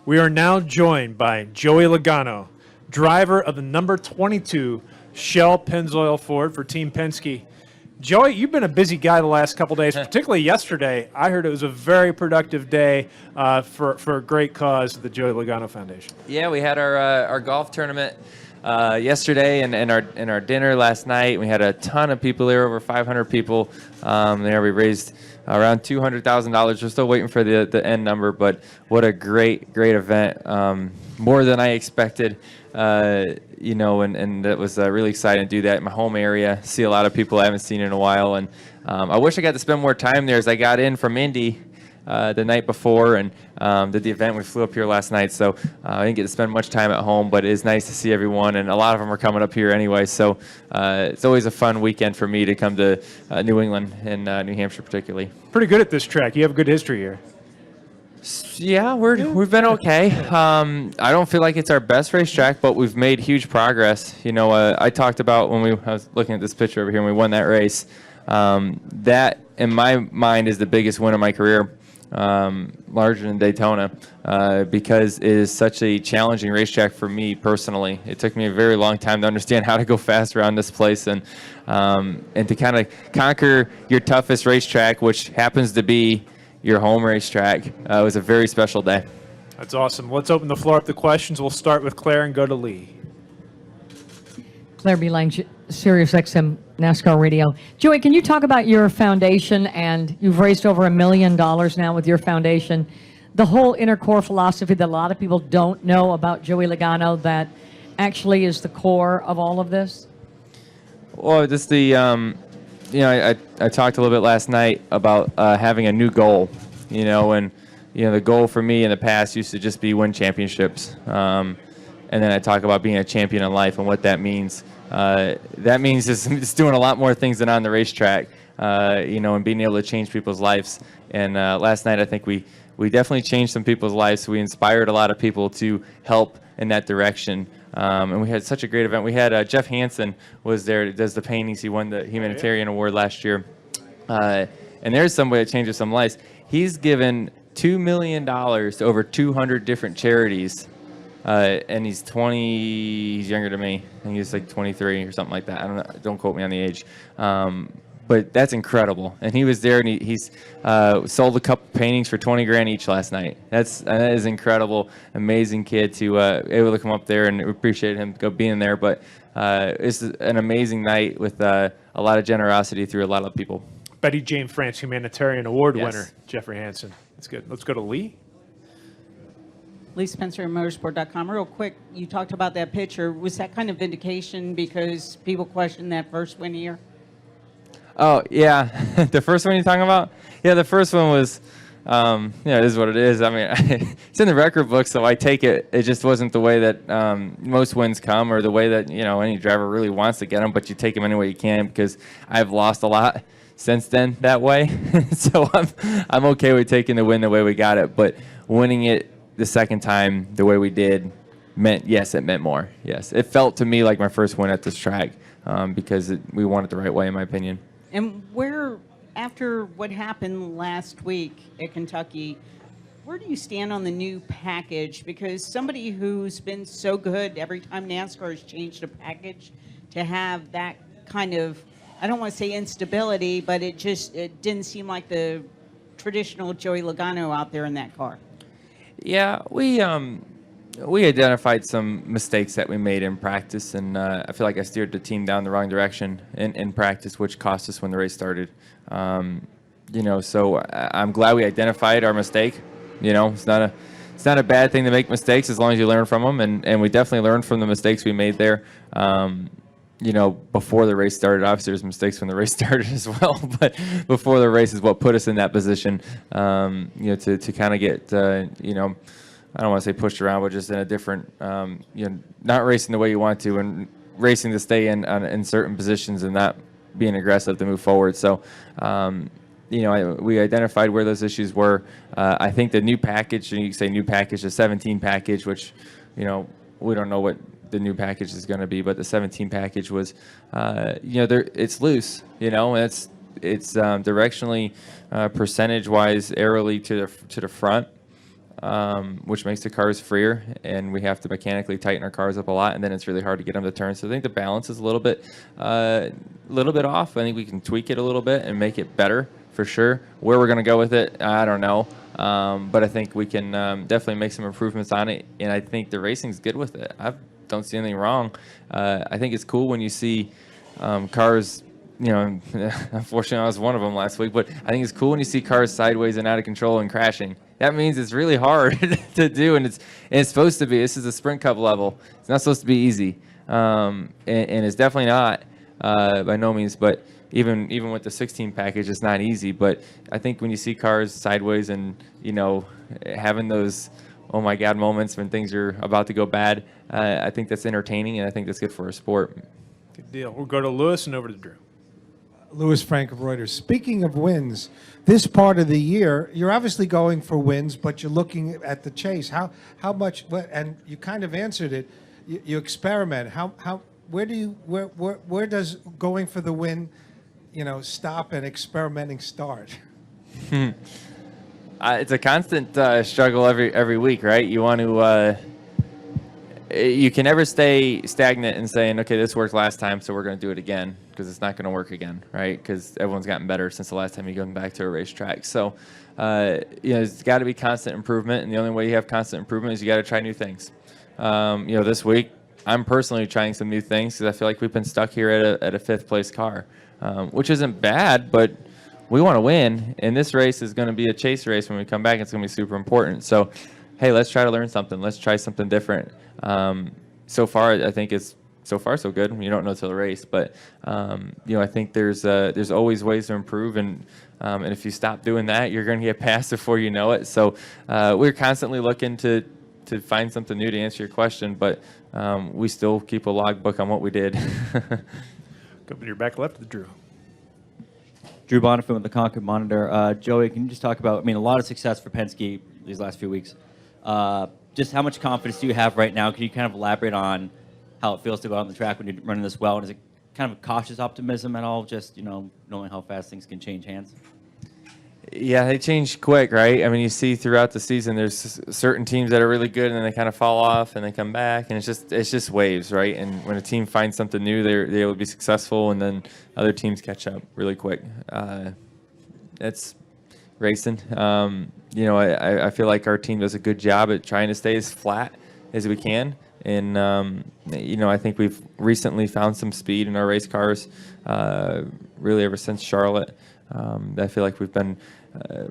We are now joined by Joey Logano, driver of the number 22 Shell Pennzoil Ford for Team Penske. Joey, you've been a busy guy the last couple days, particularly yesterday. I heard it was a very productive day for a great cause, the Joey Logano Foundation. Yeah, we had our golf tournament yesterday and our dinner last night. We had a ton of people there, over 500 people there. We raised around $200,000. We're still waiting for the end number, but what a great event. More than I expected, and it was really exciting to do that in my home area, see a lot of people I haven't seen in a while. And I wish I got to spend more time there as I got in from Indy the night before and did the event. We flew up here last night, so I didn't get to spend much time at home, but it is nice to see everyone, and a lot of them are coming up here anyway, so it's always a fun weekend for me to come to New England and New Hampshire particularly. Pretty good at this track. You have a good history here. Yeah, we've been okay. I don't feel like it's our best racetrack, but we've made huge progress. I talked about when I was looking at this picture over here when we won that race. That, in my mind, is the biggest win of my career. Larger than Daytona, because it is such a challenging racetrack for me personally. It took me a very long time to understand how to go fast around this place, and to kind of conquer your toughest racetrack, which happens to be your home racetrack. It was a very special day. That's awesome. Let's open the floor up to questions. We'll start with Claire and go to Lee. Claire B. Lang, Sirius XM NASCAR Radio. Joey, can you talk about your foundation? And you've raised over $1 million now with your foundation. The whole inner core philosophy that a lot of people don't know about Joey Logano that actually is the core of all of this? Well, just I talked a little bit last night about having a new goal, and the goal for me in the past used to just be win championships. And then I talk about being a champion in life and what that means. That means just doing a lot more things than on the racetrack, and being able to change people's lives. And last night, I think we definitely changed some people's lives. We inspired a lot of people to help in that direction. And we had such a great event. We had Jeff Hansen was there, does the paintings. He won the humanitarian award last year. And there's somebody that changes some lives. He's given $2 million to over 200 different charities. And he's 20, he's younger than me. I think he's like 23 or something like that. I don't know, don't quote me on the age. But that's incredible. And he was there, and he's sold a couple paintings for 20 grand each last night. That is incredible, amazing kid to able to come up there, and we appreciate him being there. But it's an amazing night with a lot of generosity through a lot of people. Betty Jane France Humanitarian Award Yes. winner, Jeffrey Hansen. That's good. Let's go to Lee. Lee Spencer, motorsport.com. Real quick, you talked about that picture. Was that kind of vindication because people questioned that first win here? Oh, yeah. The first one you're talking about? Yeah, the first one was, it is what it is. I mean, it's in the record book, so I take it. It just wasn't the way that most wins come, or the way that, any driver really wants to get them, but you take them any way you can, because I've lost a lot since then that way. So I'm okay with taking the win the way we got it, but winning it the second time the way we did it meant more. Yes, it felt to me like my first win at this track, because we won it the right way, in my opinion. And after what happened last week at Kentucky, where do you stand on the new package? Because somebody who's been so good every time NASCAR has changed a package, to have that kind of, I don't want to say instability, but it didn't seem like the traditional Joey Logano out there in that car. Yeah, we identified some mistakes that we made in practice, and I feel like I steered the team down the wrong direction in practice, which cost us when the race started. So I'm glad we identified our mistake. It's not a bad thing to make mistakes as long as you learn from them, and we definitely learned from the mistakes we made there. Before the race started. Obviously, there's mistakes when the race started as well, but before the race is what put us in that position, to kind of get, I don't want to say pushed around, but just in a different, not racing the way you want to, and racing to stay in certain positions and not being aggressive to move forward. So, we identified where those issues were. I think the new package, and you can say new package, the 17 package, which, we don't know what the new package is going to be, but the 17 package was, it's loose, and it's directionally, percentage-wise, aerially to the front. which makes the cars freer, and we have to mechanically tighten our cars up a lot, and then it's really hard to get them to turn. So I think the balance is a little bit off. I think we can tweak it a little bit and make it better for sure. Where we're going to go with it, I don't know. But I think we can definitely make some improvements on it, and I think the racing's good with it. I don't see anything wrong. I think it's cool when you see cars. Unfortunately, I was one of them last week, but I think it's cool when you see cars sideways and out of control and crashing. That means it's really hard to do, and it's supposed to be. This is a Sprint Cup level. It's not supposed to be easy, and it's definitely not by no means. But even with the 16 package, it's not easy. But I think when you see cars sideways and having those oh my God moments when things are about to go bad, I think that's entertaining, and I think that's good for our sport. Good deal. We'll go to Lewis and over to Drew. Louis Frank of Reuters. Speaking of wins, this part of the year, you're obviously going for wins, but you're looking at the chase. How much? And you kind of answered it. You experiment. Where does going for the win, stop and experimenting start? It's a constant struggle every week, right? You want to. You can never stay stagnant and saying, okay, this worked last time, so we're going to do it again, because it's not going to work again, right? Because everyone's gotten better since the last time you go back to a racetrack. So, it's got to be constant improvement, and the only way you have constant improvement is you got to try new things. This week, I'm personally trying some new things because I feel like we've been stuck here at a fifth place car, which isn't bad, but we want to win, and this race is going to be a chase race. When we come back, it's going to be super important. So, hey, let's try to learn something. Let's try something different. So far, I think it's so far so good. You don't know till the race, but I think there's always ways to improve, and if you stop doing that, you're going to get passed before you know it. So we're constantly looking to find something new to answer your question, but we still keep a logbook on what we did. Go to your back left to Drew. Drew Bonifant with the Concord Monitor. Joey, can you just talk about, a lot of success for Penske these last few weeks. Just how much confidence do you have right now? Can you kind of elaborate on how it feels to go out on the track when you're running this well? And is it kind of a cautious optimism at all, just, knowing how fast things can change hands? Yeah, they change quick, right? You see throughout the season, there's certain teams that are really good, and then they kind of fall off, and they come back, and it's just waves, right? And when a team finds something new, they're able to be successful, and then other teams catch up really quick. That's racing. I feel like our team does a good job at trying to stay as flat as we can. And, I think we've recently found some speed in our race cars, really ever since Charlotte. I feel like we've been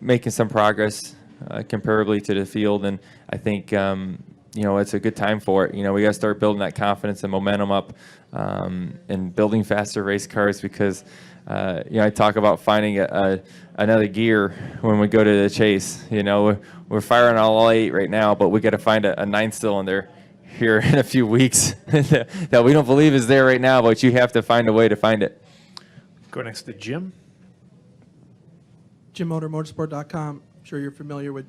making some progress comparably to the field. And I think, it's a good time for it. We got to start building that confidence and momentum up and building faster race cars because, I talk about finding another gear when we go to the chase. We're firing all 8 right now, but we got to find a 9th cylinder here in a few weeks that we don't believe is there right now, but you have to find a way to find it. Go next to Jim. Jim Motor, motorsport.com. I'm sure you're familiar with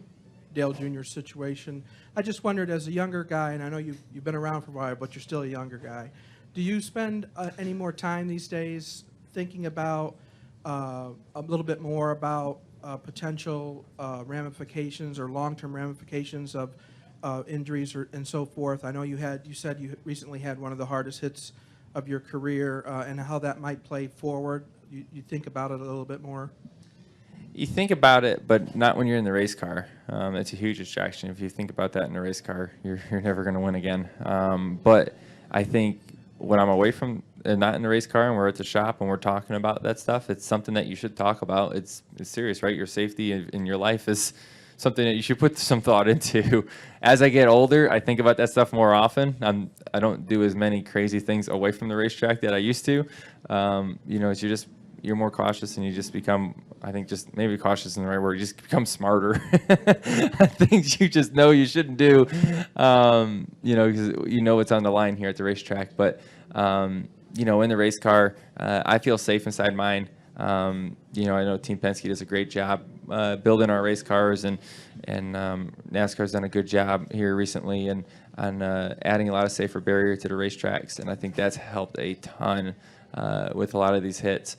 Dale Jr.'s situation. I just wondered, as a younger guy, and I know you've been around for a while, but you're still a younger guy, do you spend any more time these days thinking about a little bit more about potential ramifications or long-term ramifications of injuries and so forth? I know you said you recently had one of the hardest hits of your career, and how that might play forward. You think about it a little bit more? You think about it, but not when you're in the race car. It's a huge distraction. If you think about that in a race car, you're never going to win again. But I think when I'm away from not in the race car and we're at the shop and we're talking about that stuff, it's something that you should talk about. It's serious, right? Your safety in your life is something that you should put some thought into. As I get older, I think about that stuff more often. I don't do as many crazy things away from the racetrack that I used to. You're more cautious and you just become, I think just maybe cautious in the right word, you just become smarter. Things you just know you shouldn't do, because what's on the line here at the racetrack. But, in the race car, I feel safe inside mine. I know Team Penske does a great job building our race cars, and NASCAR's done a good job here recently and on adding a lot of safer barrier to the racetracks, and I think that's helped a ton. with a lot of these hits.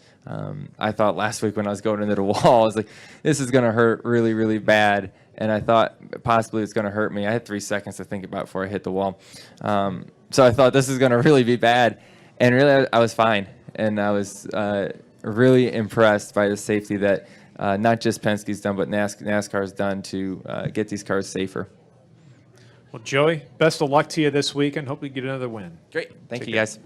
I thought last week when I was going into the wall, I was like, this is going to hurt really, really bad. And I thought possibly it's going to hurt me. I had 3 seconds to think about before I hit the wall. So I thought this is going to really be bad. And really, I was fine. And I was really impressed by the safety that not just Penske's done, but NASCAR's done to get these cars safer. Well, Joey, best of luck to you this weekend. Hope we get another win. Great. Thank you, guys.